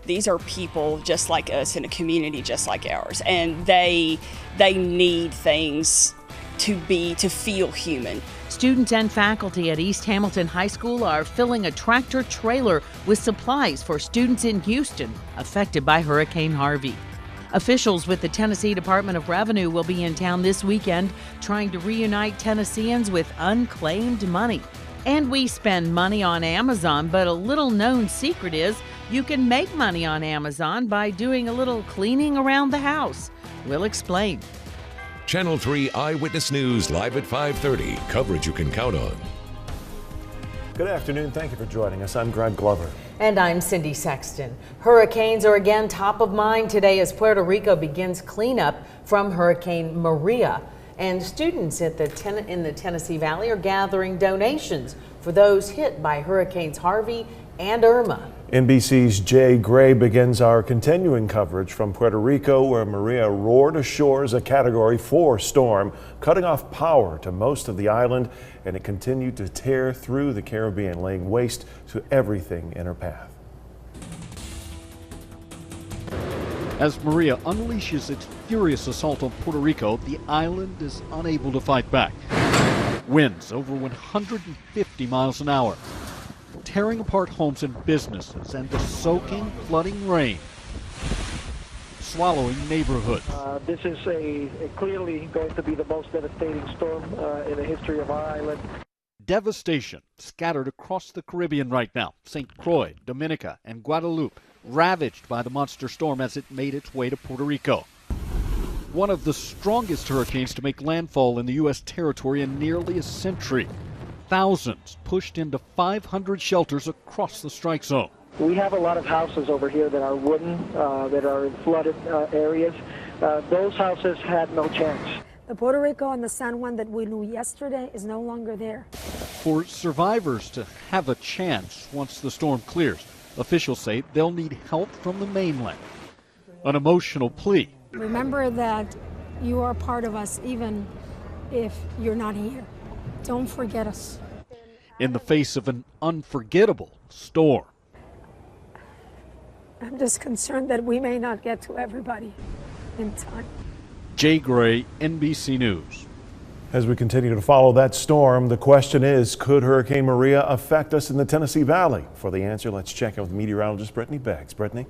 these are people just like us in a community just like ours, and they need things to feel human. Students and faculty at East Hamilton High School are filling a tractor trailer with supplies for students in Houston affected by Hurricane Harvey. Officials with the Tennessee Department of Revenue will be in town this weekend trying to reunite Tennesseans with unclaimed money. And we spend money on Amazon, but a little known secret is you can make money on Amazon by doing a little cleaning around the house. We'll explain. Channel 3 Eyewitness News live at 5:30. Coverage you can count on. Good afternoon. Thank you for joining us. I'm Greg Glover. And I'm Cindy Sexton. Hurricanes are again top of mind today as Puerto Rico begins cleanup from Hurricane Maria. And students in the Tennessee Valley are gathering donations for those hit by Hurricanes Harvey and Irma. NBC's Jay Gray begins our continuing coverage from Puerto Rico, where Maria roared ashore as a Category 4 storm, cutting off power to most of the island, and it continued to tear through the Caribbean, laying waste to everything in her path. As Maria unleashes its furious assault on Puerto Rico, the island is unable to fight back. Winds over 150 miles an hour, tearing apart homes and businesses, and the soaking, flooding rain swallowing neighborhoods. This is clearly going to be the most devastating storm in the history of our island. Devastation scattered across the Caribbean right now. St. Croix, Dominica, and Guadeloupe ravaged by the monster storm as it made its way to Puerto Rico. One of the strongest hurricanes to make landfall in the U.S. territory in nearly a century. Thousands pushed into 500 shelters across the strike zone. We have a lot of houses over here that are wooden, that are in flooded areas. Those houses had no chance. The Puerto Rico and the San Juan that we knew yesterday is no longer there. For survivors to have a chance once the storm clears, officials say they'll need help from the mainland. An emotional plea. Remember that you are part of us even if you're not here. Don't forget us. In the face of an unforgettable storm. I'm just concerned that we may not get to everybody in time. Jay Gray, NBC News. As we continue to follow that storm, the question is, could Hurricane Maria affect us in the Tennessee Valley? For the answer, let's check in with meteorologist Brittany Beggs. Brittany?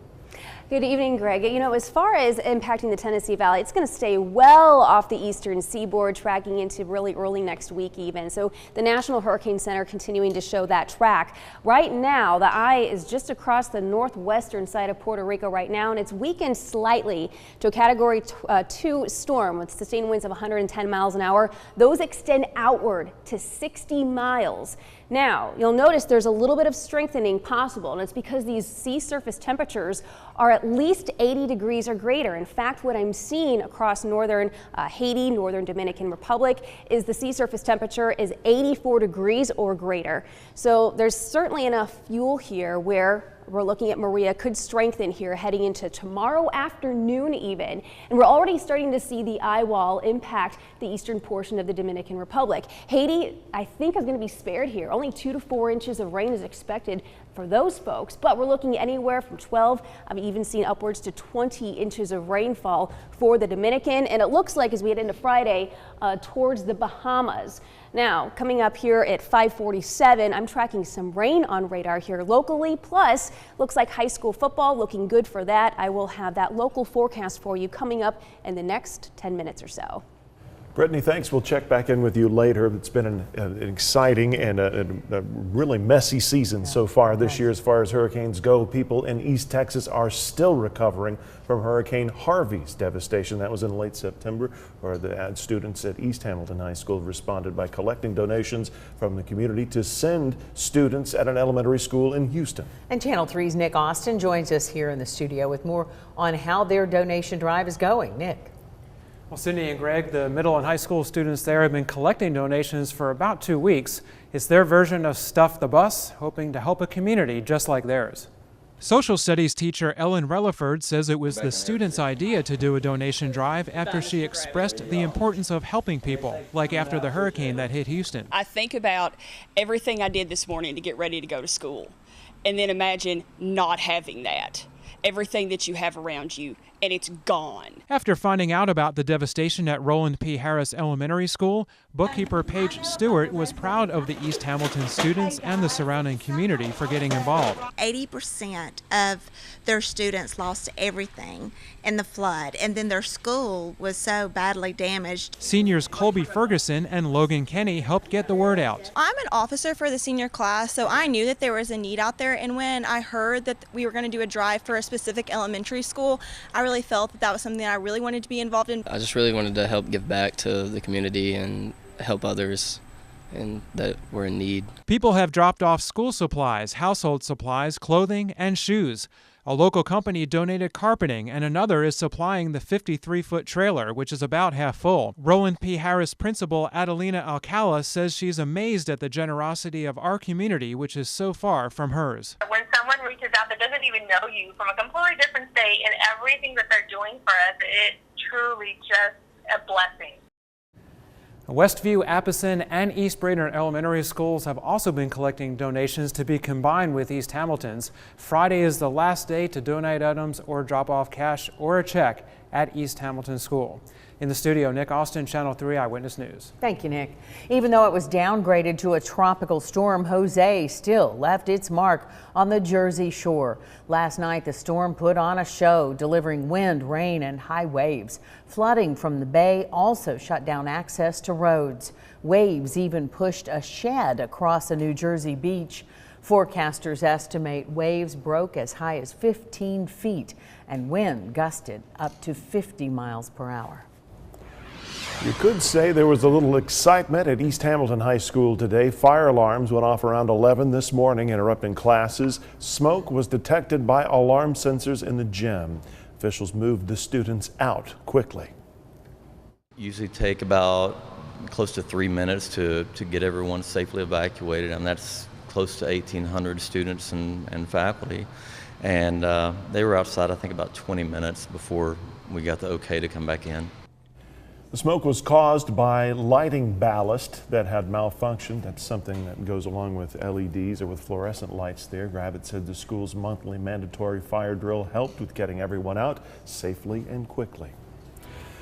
Good evening, Greg. You know, as far as impacting the Tennessee Valley, it's going to stay well off the eastern seaboard, tracking into really early next week even. So the National Hurricane Center continuing to show that track. Right now, the eye is just across the northwestern side of Puerto Rico right now, and it's weakened slightly to a Category 2 storm with sustained winds of 110 miles an hour. Those extend outward to 60 miles. Now, you'll notice there's a little bit of strengthening possible, and it's because these sea surface temperatures are at least 80 degrees or greater. In fact, what I'm seeing across northern Haiti, northern Dominican Republic, is the sea surface temperature is 84 degrees or greater. So there's certainly enough fuel here where we're looking at Maria could strengthen here heading into tomorrow afternoon even. And we're already starting to see the eye wall impact the eastern portion of the Dominican Republic. Haiti, I think, is going to be spared here. Only 2 to 4 inches of rain is expected for those folks, but we're looking anywhere from 12, I've even seen upwards to 20 inches of rainfall for the Dominican. And it looks like as we head into Friday towards the Bahamas. Now, coming up here at 5:47, I'm tracking some rain on radar here locally. Plus, looks like high school football looking good for that. I will have that local forecast for you coming up in the next 10 minutes or so. Brittany, thanks. We'll check back in with you later. It's been an exciting and a really messy season so far this year as far as hurricanes go. People in East Texas are still recovering from Hurricane Harvey's devastation. That was in late September, where the students at East Hamilton High School responded by collecting donations from the community to send students at an elementary school in Houston. And Channel 3's Nick Austin joins us here in the studio with more on how their donation drive is going. Nick. Well, Cindy and Greg, the middle and high school students there have been collecting donations for about 2 weeks. It's their version of Stuff the Bus, hoping to help a community just like theirs. Social studies teacher Ellen Relaford says it was the students' idea to do a donation drive after she expressed the importance of helping people, like after the hurricane that hit Houston. I think about everything I did this morning to get ready to go to school, and then imagine not having that. everything that you have around you, and it's gone. After finding out about the devastation at Roland P. Harris Elementary School, bookkeeper Paige Stewart was proud of the East Hamilton students and the surrounding community for getting involved. 80% of their students lost everything in the flood, and then their school was so badly damaged. Seniors Colby Ferguson and Logan Kenny helped get the word out. I'm an officer for the senior class, so I knew that there was a need out there, and when I heard that we were going to do a drive for a specific elementary school, I really felt that that was something that I really wanted to be involved in. I just really wanted to help give back to the community and help others and that were in need. People have dropped off school supplies, household supplies, clothing, and shoes. A local company donated carpeting, and another is supplying the 53-foot trailer, which is about half full. Roland P. Harris principal Adelina Alcala says she's amazed at the generosity of our community, which is so far from hers. When someone reaches out that doesn't even know you from a completely different state and everything that they're doing for us, it's truly just a blessing. Westview, Appleton, and East Brainerd elementary schools have also been collecting donations to be combined with East Hamilton's. Friday is the last day to donate items or drop off cash or a check at East Hamilton School. In the studio, Nick Austin, Channel 3 Eyewitness News. Thank you, Nick. Even though it was downgraded to a tropical storm, Jose still left its mark on the Jersey Shore. Last night, the storm put on a show, delivering wind, rain, and high waves. Flooding from the bay also shut down access to roads. Waves even pushed a shed across a New Jersey beach. Forecasters estimate waves broke as high as 15 feet and wind gusted up to 50 miles per hour. You could say there was a little excitement at East Hamilton High School today. Fire alarms went off around 11 this morning, interrupting classes. Smoke was detected by alarm sensors in the gym. Officials moved the students out quickly. Usually take about close to 3 minutes to get everyone safely evacuated, and that's close to 1,800 students and faculty. And they were outside, I think, about 20 minutes before we got the okay to come back in. The smoke was caused by lighting ballast that had malfunctioned. That's something that goes along with LEDs or with fluorescent lights there. Gravett said the school's monthly mandatory fire drill helped with getting everyone out safely and quickly.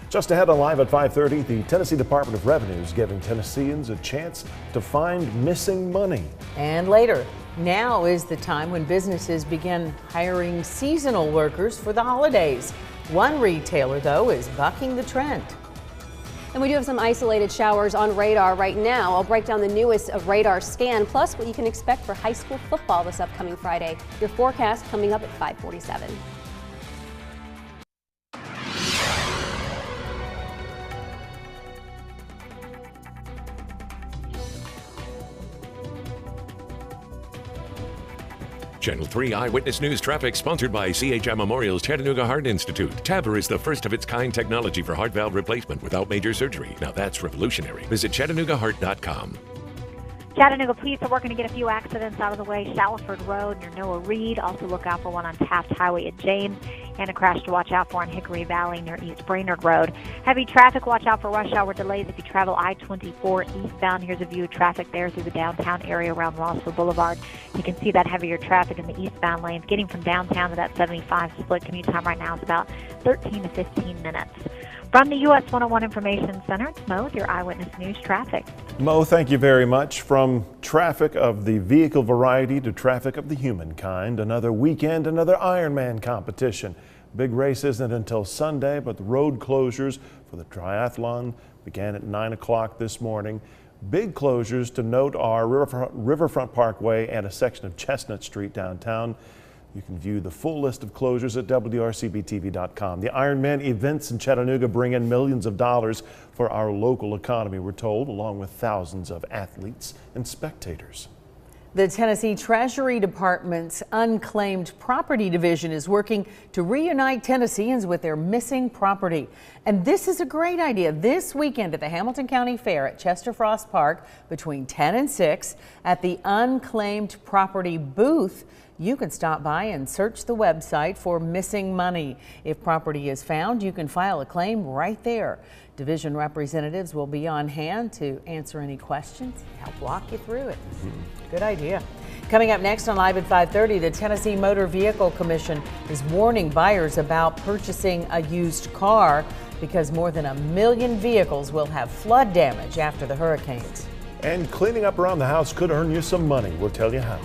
Just ahead on Live at 5:30, the Tennessee Department of Revenue is giving Tennesseans a chance to find missing money. And later, now is the time when businesses begin hiring seasonal workers for the holidays. One retailer, though, is bucking the trend. And we do have some isolated showers on radar right now. I'll break down the newest radar scan, plus what you can expect for high school football this upcoming Friday. Your forecast coming up at 5:47. Channel 3 Eyewitness News traffic sponsored by CHI Memorial's Chattanooga Heart Institute. TAVR is the first of its kind technology for heart valve replacement without major surgery. Now that's revolutionary. Visit ChattanoogaHeart.com. Chattanooga police are working to get a few accidents out of the way. Shallowford Road near Noah Reed. Also look out for one on Taft Highway at James. And a crash to watch out for on Hickory Valley near East Brainerd Road. Heavy traffic, watch out for rush hour delays if you travel I-24 eastbound. Here's a view of traffic there through the downtown area around Rossville Boulevard. You can see that heavier traffic in the eastbound lanes. Getting from downtown to that 75 split commute time right now is about 13 to 15 minutes. From the US 101 Information Center, it's Mo with your Eyewitness News traffic. Mo, thank you very much. From traffic of the vehicle variety to traffic of the humankind, another weekend, another Ironman competition. Big race isn't until Sunday, but the road closures for the triathlon began at 9 o'clock this morning. Big closures to note are Riverfront Parkway and a section of Chestnut Street downtown. You can view the full list of closures at WRCBTV.com. The Ironman events in Chattanooga bring in millions of dollars for our local economy, we're told, along with thousands of athletes and spectators. The Tennessee Treasury Department's Unclaimed Property Division is working to reunite Tennesseans with their missing property. And this is a great idea. This weekend at the Hamilton County Fair at Chester Frost Park between 10 and 6 at the Unclaimed Property booth, you can stop by and search the website for missing money. If property is found, you can file a claim right there. Division representatives will be on hand to answer any questions, help walk you through it. Good idea. Coming up next on Live at 5:30, the Tennessee Motor Vehicle Commission is warning buyers about purchasing a used car because more than 1 million vehicles will have flood damage after the hurricanes. And cleaning up around the house could earn you some money. We'll tell you how.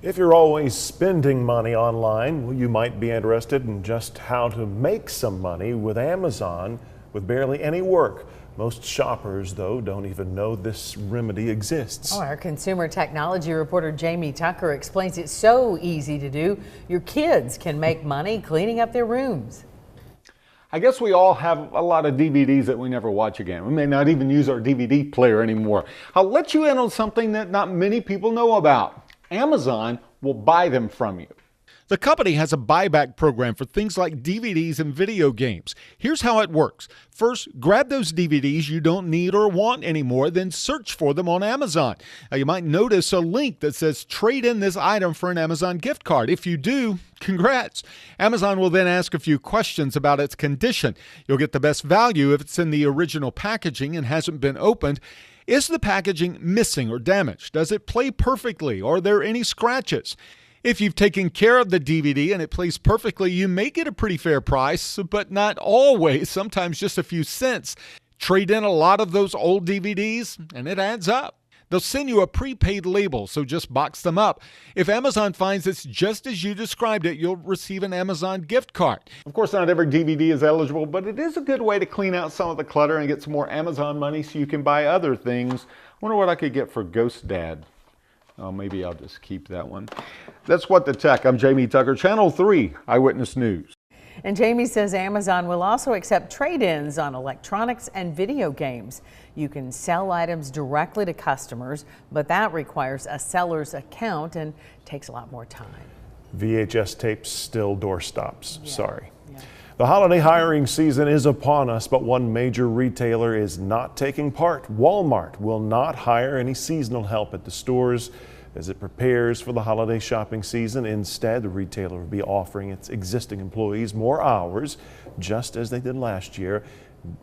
If you're always spending money online, well, you might be interested in just how to make some money with Amazon with barely any work. Most shoppers, though, don't even know this remedy exists. Oh, our consumer technology reporter Jamie Tucker explains it's so easy to do. Your kids can make money cleaning up their rooms. I guess we all have a lot of DVDs that we never watch again. We may not even use our DVD player anymore. I'll let you in on something that not many people know about. Amazon will buy them from you. The company has a buyback program for things like DVDs and video games. Here's how it works. First, grab those DVDs you don't need or want anymore, then search for them on Amazon. Now, you might notice a link that says trade in this item for an Amazon gift card. If you do, congrats. Amazon will then ask a few questions about its condition. You'll get the best value if it's in the original packaging and hasn't been opened. Is the packaging missing or damaged? Does it play perfectly? Are there any scratches? If you've taken care of the DVD and it plays perfectly, you may get a pretty fair price, but not always, sometimes just a few cents. Trade in a lot of those old DVDs and it adds up. They'll send you a prepaid label, so just box them up. If Amazon finds it's just as you described it, you'll receive an Amazon gift card. Of course, not every DVD is eligible, but it is a good way to clean out some of the clutter and get some more Amazon money so you can buy other things. Wonder what I could get for Ghost Dad. Oh, maybe I'll just keep that one. That's What the Tech. I'm Jamie Tucker, Channel 3 Eyewitness News. And Jamie says Amazon will also accept trade-ins on electronics and video games. You can sell items directly to customers, but that requires a seller's account and takes a lot more time. VHS tapes still doorstops. Yeah. Sorry. Yeah. The holiday hiring season is upon us, but one major retailer is not taking part. Walmart will not hire any seasonal help at the stores as it prepares for the holiday shopping season. Instead, the retailer will be offering its existing employees more hours, just as they did last year.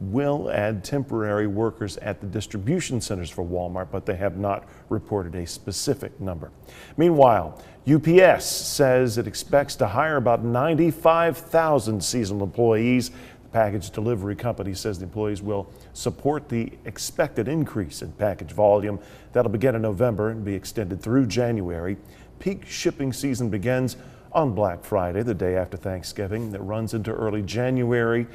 Will add temporary workers at the distribution centers for Walmart, but they have not reported a specific number. Meanwhile, UPS says it expects to hire about 95,000 seasonal employees. The package delivery company says the employees will support the expected increase in package volume. That'll begin in November and be extended through January. Peak shipping season begins on Black Friday, the day after Thanksgiving, that runs into early January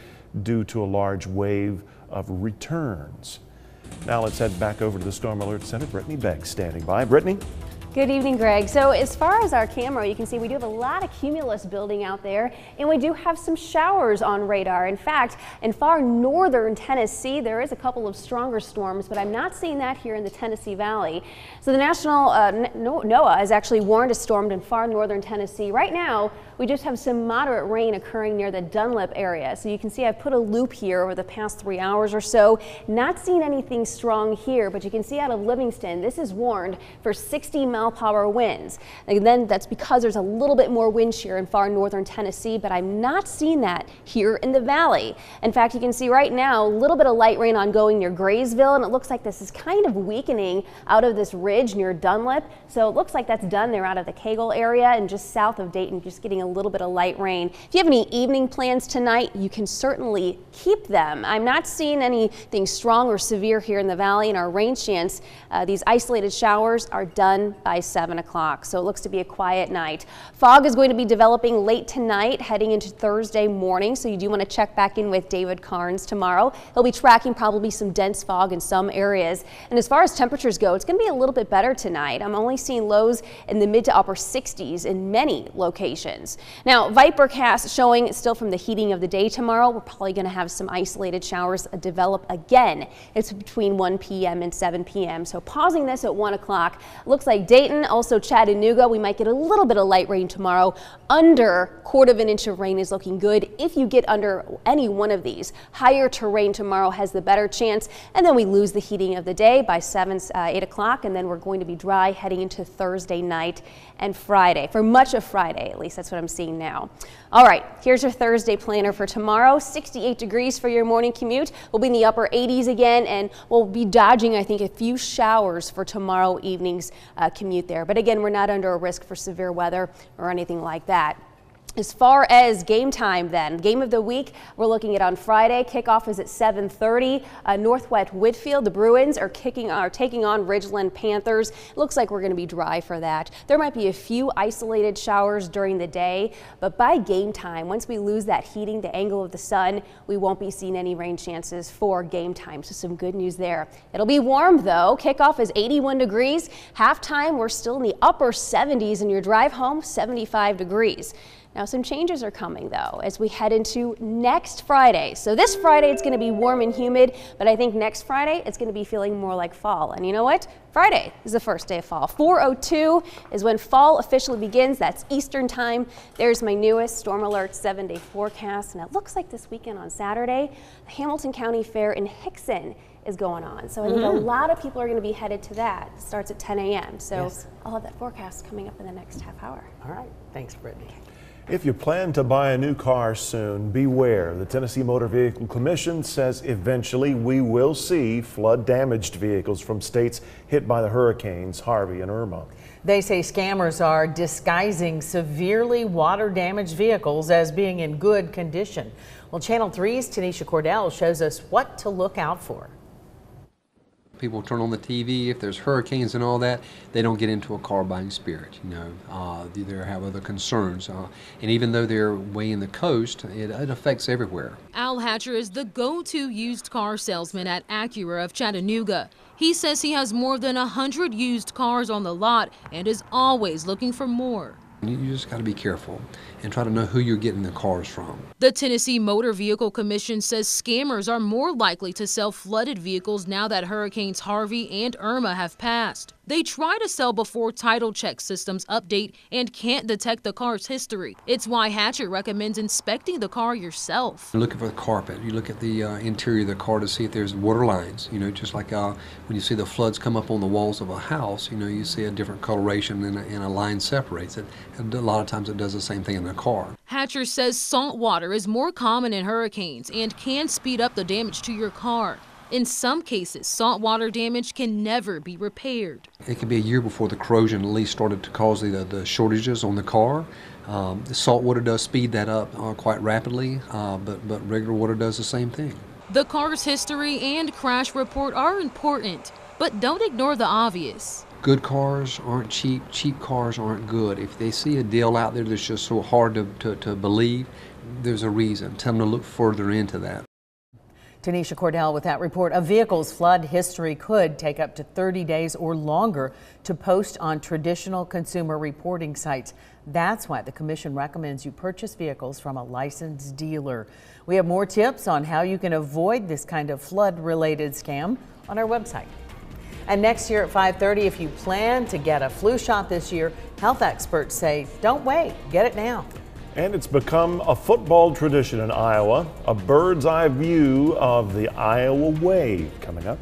due to a large wave of returns. Now let's head back over to the Storm Alert Center. Brittany Begg standing by. Brittany? Good evening, Greg. So as far as our camera, you can see we do have a lot of cumulus building out there, and we do have some showers on radar. In fact, in far northern Tennessee, there is a couple of stronger storms, but I'm not seeing that here in the Tennessee Valley. So the National NOAA has actually warned a storm in far northern Tennessee. Right now, we just have some moderate rain occurring near the Dunlap area. So you can see I've put a loop here over the past 3 hours or so. Not seeing anything strong here, but you can see out of Livingston, this is warned for 60-mile-per-hour winds. And then that's because there's a little bit more wind shear in far northern Tennessee, but I'm not seeing that here in the valley. In fact, you can see right now a little bit of light rain ongoing near Graysville, and it looks like this is kind of weakening out of this ridge near Dunlap. So it looks like that's done there out of the Cagle area and just south of Dayton, just getting a little bit of light rain. If you have any evening plans tonight, you can certainly keep them. I'm not seeing anything strong or severe here in the valley, and our rain chance, these isolated showers are done by 7 o'clock. So it looks to be a quiet night. Fog is going to be developing late tonight, heading into Thursday morning. So you do want to check back in with David Carnes tomorrow. He'll be tracking probably some dense fog in some areas. And as far as temperatures go, it's going to be a little bit better tonight. I'm only seeing lows in the mid to upper 60s in many locations. Now, Vipercast showing still from the heating of the day tomorrow. We're probably going to have some isolated showers develop again. It's between 1 p.m. and 7 p.m. So pausing this at 1 o'clock. Looks like day Dayton, also Chattanooga. We might get a little bit of light rain tomorrow. Under 1/4 inch of rain is looking good. If you get under any one of these, higher terrain tomorrow has the better chance. And then we lose the heating of the day by 8 o'clock, and then we're going to be dry heading into Thursday night and Friday. For much of Friday, at least that's what I'm seeing now. All right, here's your Thursday planner for tomorrow. 68 degrees for your morning commute. We'll be in the upper 80s again, and we'll be dodging, I think, a few showers for tomorrow evening's commute there. But again, we're not under a risk for severe weather or anything like that. As far as game time then, game of the week, we're looking at on Friday. Kickoff is at 7:30. Northwest Whitfield, the Bruins are taking on Ridgeland Panthers. It looks like we're going to be dry for that. There might be a few isolated showers during the day, but by game time, once we lose that heating, the angle of the sun, we won't be seeing any rain chances for game time. So some good news there. It'll be warm though. Kickoff is 81 degrees. Halftime, we're still in the upper 70s, and your drive home, 75 degrees. Now some changes are coming though as we head into next Friday. So this Friday it's going to be warm and humid, but I think next Friday it's going to be feeling more like fall. And you know what? Friday is the first day of fall. 4:02 is when fall officially begins. That's Eastern time. There's my newest Storm Alert 7-day forecast. And it looks like this weekend on Saturday, the Hamilton County Fair in Hickson is going on. So I think a lot of people are going to be headed to that. It starts at 10 a.m. So I'll have that forecast coming up in the next half hour. All right. Thanks, Brittany. If you plan to buy a new car soon, beware. The Tennessee Motor Vehicle Commission says eventually we will see flood-damaged vehicles from states hit by the hurricanes Harvey and Irma. They say scammers are disguising severely water-damaged vehicles as being in good condition. Well, Channel 3's Tanisha Cordell shows us what to look out for. People turn on the TV, if there's hurricanes and all that, they don't get into a car buying spirit, you know. They have other concerns. And even though they're way in the coast, it affects everywhere. Al Hatcher is the go-to used car salesman at Acura of Chattanooga. He says he has more than 100 used cars on the lot and is always looking for more. You just got to be careful and try to know who you're getting the cars from. The Tennessee Motor Vehicle Commission says scammers are more likely to sell flooded vehicles now that Hurricanes Harvey and Irma have passed. They try to sell before title check systems update and can't detect the car's history. It's why Hatcher recommends inspecting the car yourself. You're looking for the carpet. You look at the interior of the car to see if there's water lines. You know, just like when you see the floods come up on the walls of a house, you know, you see a different coloration and a line separates it. And a lot of times it does the same thing in the car. Hatcher says salt water is more common in hurricanes and can speed up the damage to your car. In some cases, saltwater damage can never be repaired. It could be a year before the corrosion at least started to cause the shortages on the car. The salt water does speed that up quite rapidly, but regular water does the same thing. The car's history and crash report are important, but don't ignore the obvious. Good cars aren't cheap. Cheap cars aren't good. If they see a deal out there that's just so hard to believe, there's a reason. Tell them to look further into that. Tanisha Cordell with that report. A vehicle's flood history could take up to 30 days or longer to post on traditional consumer reporting sites. That's why the commission recommends you purchase vehicles from a licensed dealer. We have more tips on how you can avoid this kind of flood-related scam on our website. And next year at 5:30, if you plan to get a flu shot this year, health experts say don't wait, get it now. And it's become a football tradition in Iowa, a bird's eye view of the Iowa Wave coming up.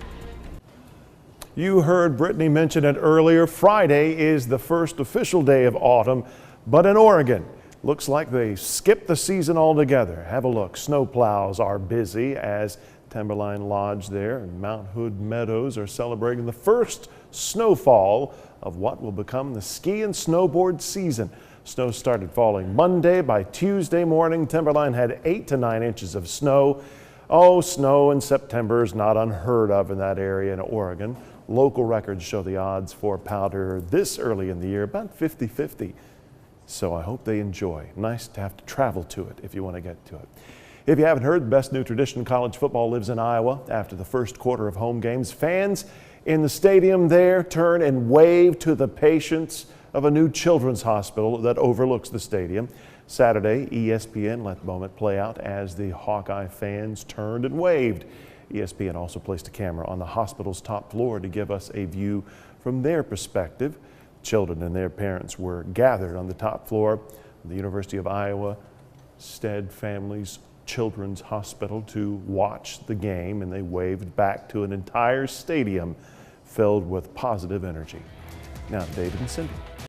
You heard Brittany mention it earlier. Friday is the first official day of autumn, but in Oregon, looks like they skipped the season altogether. Have a look. Snowplows are busy as Timberline Lodge there and Mount Hood Meadows are celebrating the first snowfall of what will become the ski and snowboard season. Snow started falling Monday. By Tuesday morning, Timberline had 8 to 9 inches of snow. Oh, snow in September is not unheard of in that area in Oregon. Local records show the odds for powder this early in the year about 50-50. So I hope they enjoy. Nice to have to travel to it if you want to get to it. If you haven't heard, the best new tradition, college football lives in Iowa. After the first quarter of home games, fans in the stadium there turn and wave to the patients of a new children's hospital that overlooks the stadium. Saturday, ESPN let the moment play out as the Hawkeye fans turned and waved. ESPN also placed a camera on the hospital's top floor to give us a view from their perspective. Children and their parents were gathered on the top floor of the University of Iowa Stead Families Children's Hospital to watch the game, and they waved back to an entire stadium filled with positive energy. Now, David and Cindy.